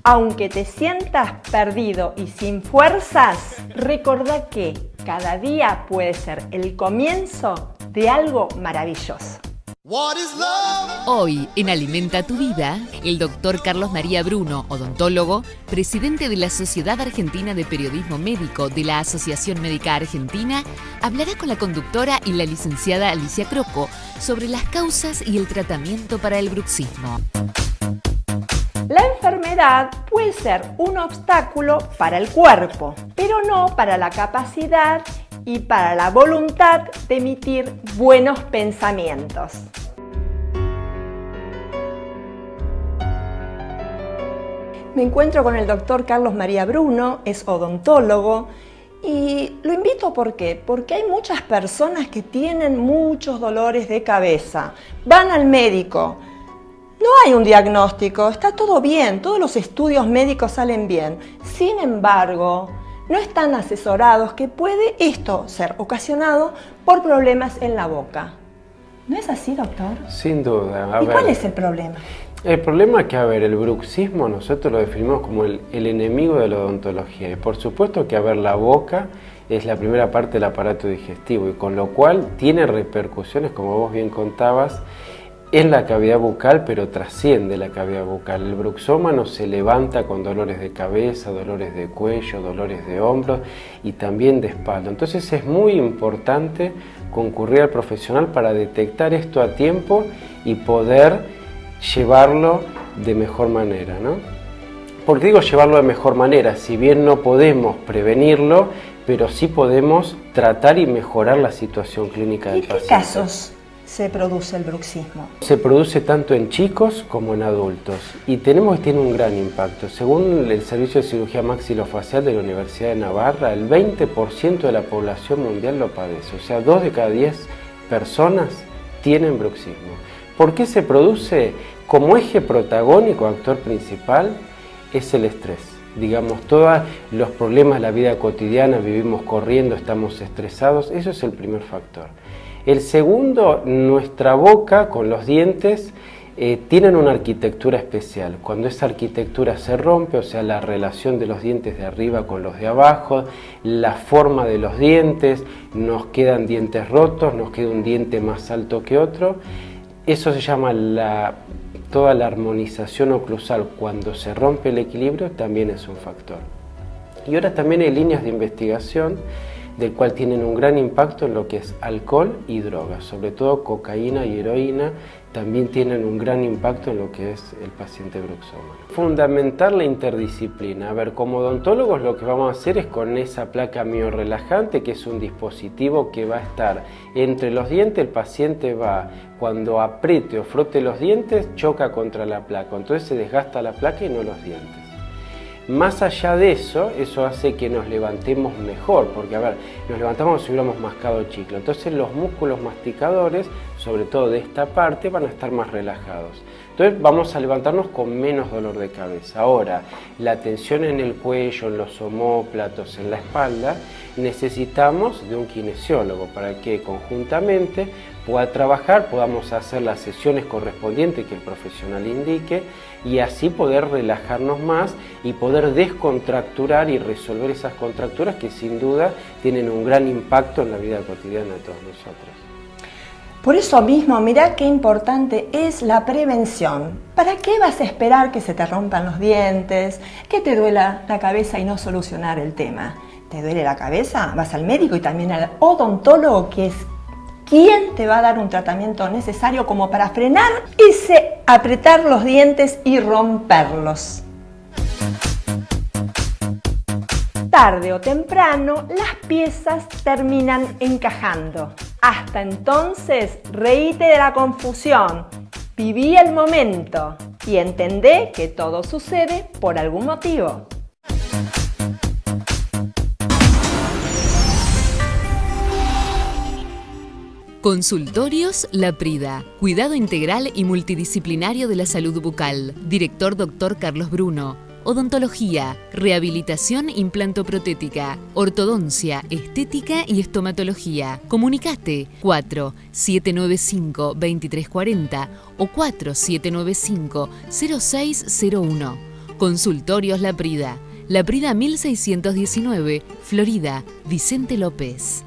Aunque te sientas perdido y sin fuerzas, recordá que cada día puede ser el comienzo de algo maravilloso. Hoy, en Alimenta tu Vida, el doctor Carlos María Bruno, odontólogo, presidente de la Sociedad Argentina de Periodismo Médico de la Asociación Médica Argentina, hablará con la conductora y la licenciada Alicia Croco sobre las causas y el tratamiento para el bruxismo. La enfermedad puede ser un obstáculo para el cuerpo, pero no para la capacidad y para la voluntad de emitir buenos pensamientos. Me encuentro con el doctor Carlos María Bruno, es odontólogo, y lo invito porque hay muchas personas que tienen muchos dolores de cabeza, van al médico, no hay un diagnóstico, está todo bien, todos los estudios médicos salen bien, sin embargo, no están asesorados que puede esto ser ocasionado por problemas en la boca. ¿No es así, doctor? Sin duda. ¿Y cuál es el problema? El problema es que, el bruxismo nosotros lo definimos como el enemigo de la odontología. Y por supuesto que, la boca es la primera parte del aparato digestivo y con lo cual tiene repercusiones, como vos bien contabas, en la cavidad bucal, pero trasciende la cavidad bucal. El bruxómano se levanta con dolores de cabeza, dolores de cuello, dolores de hombros y también de espalda. Entonces es muy importante concurrir al profesional para detectar esto a tiempo y poder llevarlo de mejor manera, ¿no? ¿Por qué digo llevarlo de mejor manera? Si bien no podemos prevenirlo, pero sí podemos tratar y mejorar la situación clínica del paciente. ¿En qué casos se produce el bruxismo? Se produce tanto en chicos como en adultos y tiene un gran impacto. Según el Servicio de Cirugía Maxilofacial de la Universidad de Navarra, el 20% de la población mundial lo padece, o sea, 2 de cada 10 personas tienen bruxismo. ¿Por qué se produce? Como eje protagónico, actor principal, es el estrés. Digamos, todos los problemas de la vida cotidiana, vivimos corriendo, estamos estresados, eso es el primer factor. El segundo, nuestra boca con los dientes tienen una arquitectura especial. Cuando esa arquitectura se rompe, o sea, la relación de los dientes de arriba con los de abajo, la forma de los dientes, nos quedan dientes rotos, nos queda un diente más alto que otro. Eso se llama toda la armonización oclusal. Cuando se rompe el equilibrio también es un factor. Y ahora también hay líneas de investigación del cual tienen un gran impacto en lo que es alcohol y drogas, sobre todo cocaína y heroína, también tienen un gran impacto en lo que es el paciente bruxómano. Fundamentar la interdisciplina. Como odontólogos lo que vamos a hacer es con esa placa miorrelajante, que es un dispositivo que va a estar entre los dientes, el paciente va, cuando apriete o frote los dientes, choca contra la placa, entonces se desgasta la placa y no los dientes. Más allá de eso, eso hace que nos levantemos mejor, porque nos levantamos como si hubiéramos mascado chicle. Entonces los músculos masticadores, sobre todo de esta parte, van a estar más relajados. Entonces vamos a levantarnos con menos dolor de cabeza. Ahora, la tensión en el cuello, en los omóplatos, en la espalda, necesitamos de un kinesiólogo para que conjuntamente pueda trabajar, podamos hacer las sesiones correspondientes que el profesional indique y así poder relajarnos más y poder descontracturar y resolver esas contracturas que sin duda tienen un gran impacto en la vida cotidiana de todos nosotros. Por eso mismo, mirá qué importante es la prevención. ¿Para qué vas a esperar que se te rompan los dientes, que te duela la cabeza y no solucionar el tema? ¿Te duele la cabeza? Vas al médico y también al odontólogo, que es quien te va a dar un tratamiento necesario como para frenar ese apretar los dientes y romperlos. Tarde o temprano, las piezas terminan encajando. Hasta entonces, reíte de la confusión, viví el momento y entendé que todo sucede por algún motivo. Consultorios La Prida. Cuidado integral y multidisciplinario de la salud bucal. Director Dr. Carlos Bruno. Odontología, rehabilitación implantoprotética, ortodoncia, estética y estomatología. Comunicate 4795-2340 o 4795-0601. Consultorios Laprida. Laprida 1619, Florida, Vicente López.